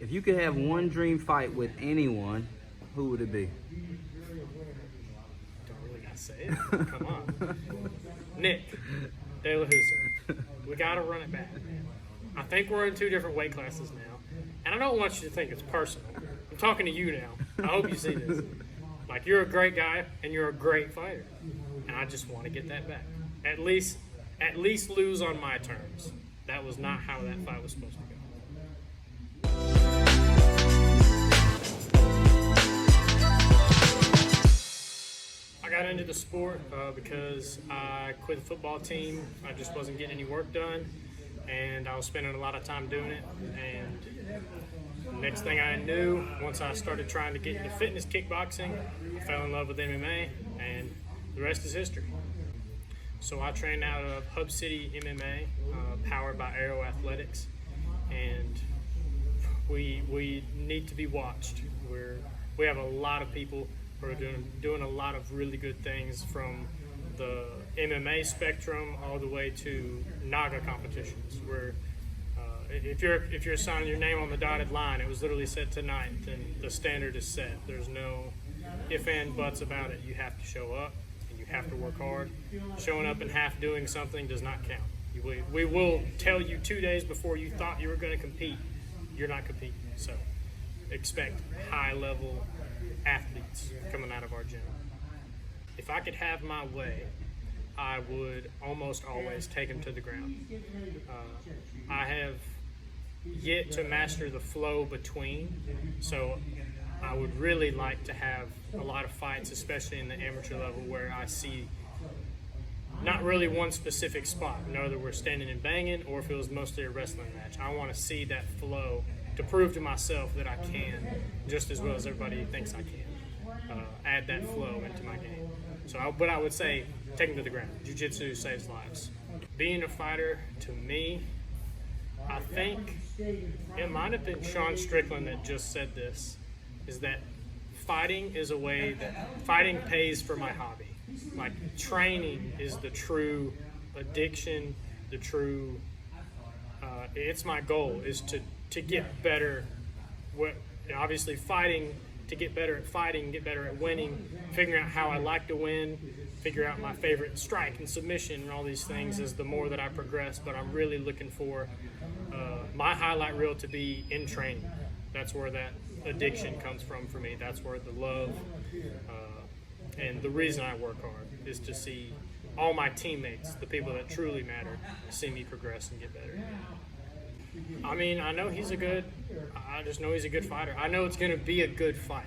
If you could have one dream fight with anyone, who would it be? Don't really gotta say it. Come on. Nick De La Husa. We gotta run it back, man. I think we're in 2 different weight classes now. And I don't want you to think it's personal. I'm talking to you now. I hope you see this. Like, you're a great guy and you're a great fighter. And I just want to get that back. At least lose on my terms. That was not how that fight was supposed to go. I got into the sport because I quit the football team. I just wasn't getting any work done, and I was spending a lot of time doing it. And next thing I knew, once I started trying to get into fitness kickboxing, I fell in love with MMA, and the rest is history. So I train out of Hub City MMA, powered by Aero Athletics, and we need to be watched. We have a lot of people who are doing a lot of really good things, from the MMA spectrum all the way to NAGA competitions. Where if you're signing your name on the dotted line, it was literally set tonight, and the standard is set. There's no ifs and buts about it. You have to show up. Have to work hard. Showing up and half doing something does not count. We will tell you 2 days before you thought you were going to compete, you're not competing. So expect high-level athletes coming out of our gym. If I could have my way, I would almost always take them to the ground. I have yet to master the flow between, so I would really like to have a lot of fights, especially in the amateur level, where I see not really one specific spot, whether we're standing and banging or if it was mostly a wrestling match. I want to see that flow to prove to myself that I can, just as well as everybody thinks I can, add that flow into my game. So but I would say, take them to the ground. Jiu-jitsu saves lives. Being a fighter, to me, I think it might have been Sean Strickland that just said this, is that fighting is a way that fighting pays for my hobby. Like, training is the true addiction, the true, it's my goal, is to get better. Obviously fighting, to get better at fighting, get better at winning, figuring out how I like to win, figure out my favorite strike and submission and all these things is the more that I progress. But I'm really looking for my highlight reel to be in training. That's where that addiction comes from for me. That's where the love and the reason I work hard is to see all my teammates, the people that truly matter, see me progress and get better. I mean, I know he's I just know he's a good fighter. I know it's going to be a good fight.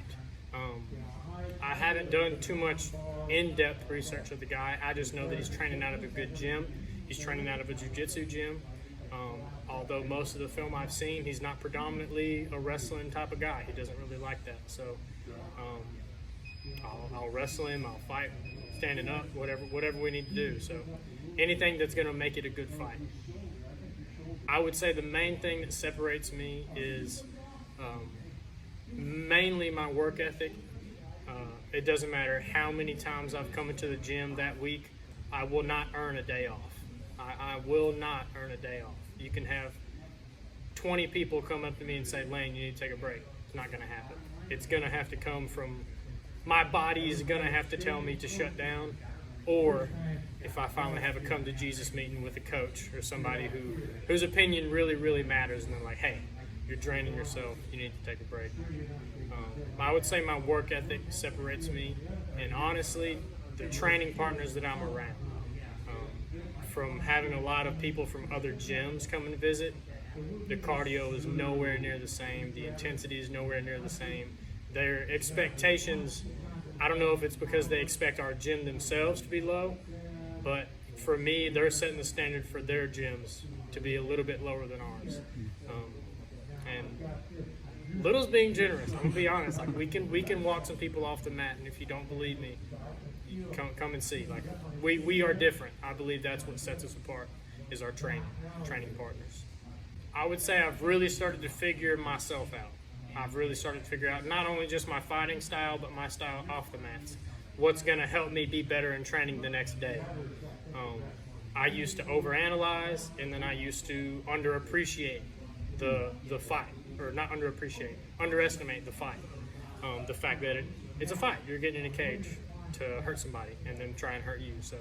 I haven't done too much in-depth research of the guy. I just know that he's training out of a good gym. He's training out of a jiu-jitsu gym. Although most of the film I've seen, he's not predominantly a wrestling type of guy. He doesn't really like that. So I'll wrestle him, I'll fight standing up, whatever we need to do. So anything that's going to make it a good fight. I would say the main thing that separates me is mainly my work ethic. It doesn't matter how many times I've come into the gym that week, I will not earn a day off. I will not earn a day off. You can have 20 people come up to me and say, Lane, you need to take a break. It's not going to happen. It's going to have to come from, my body is going to have to tell me to shut down, or if I finally have a come to Jesus meeting with a coach or somebody whose opinion really, really matters, and they're like, hey, you're draining yourself, you need to take a break. I would say my work ethic separates me, and honestly, the training partners that I'm around. From having a lot of people from other gyms come and visit, the cardio is nowhere near the same, the intensity is nowhere near the same. Their expectations, I don't know if it's because they expect our gym themselves to be low, but for me, they're setting the standard for their gyms to be a little bit lower than ours. And little's being generous, I'm gonna be honest. Like, we can walk some people off the mat, and if you don't believe me, come and see. Like, we are different. I believe that's what sets us apart, is our training partners. I would say I've really started to figure myself out. I've really started to figure out not only just my fighting style, but my style off the mats. What's going to help me be better in training the next day. I used to overanalyze, and then I used to underappreciate the fight. underestimate the fight. The fact that it's a fight. You're getting in a cage to hurt somebody and then try and hurt you. So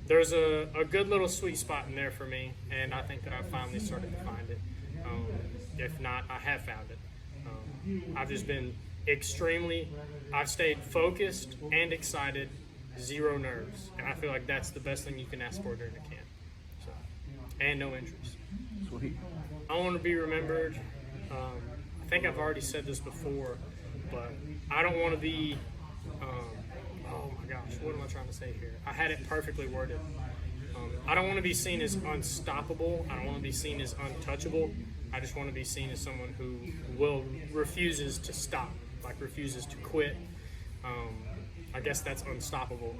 there's a good little sweet spot in there for me, and I think that I finally started to find it. If not, I have found it. I've just been I've stayed focused and excited, zero nerves, and I feel like that's the best thing you can ask for during a camp. So, and no injuries. Sweet. I want to be remembered. I think I've already said this before, but I don't want to be. Oh my gosh, what am I trying to say here? I had it perfectly worded. I don't want to be seen as unstoppable. I don't want to be seen as untouchable. I just want to be seen as someone who refuses to stop, like refuses to quit. I guess that's unstoppable.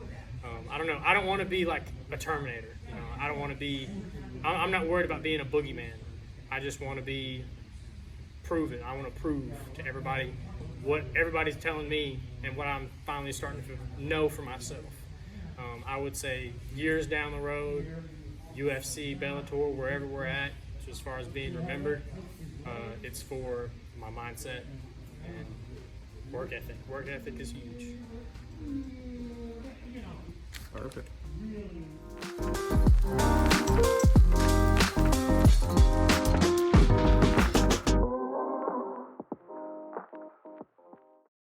I don't know. I don't want to be like a Terminator. You know, I don't want to be. I'm not worried about being a boogeyman. I just want to be proven. I want to prove to everybody what everybody's telling me and what I'm finally starting to know for myself. I would say years down the road, UFC, Bellator, wherever we're at, as far as being remembered, it's for my mindset and work ethic. Work ethic is huge. Perfect.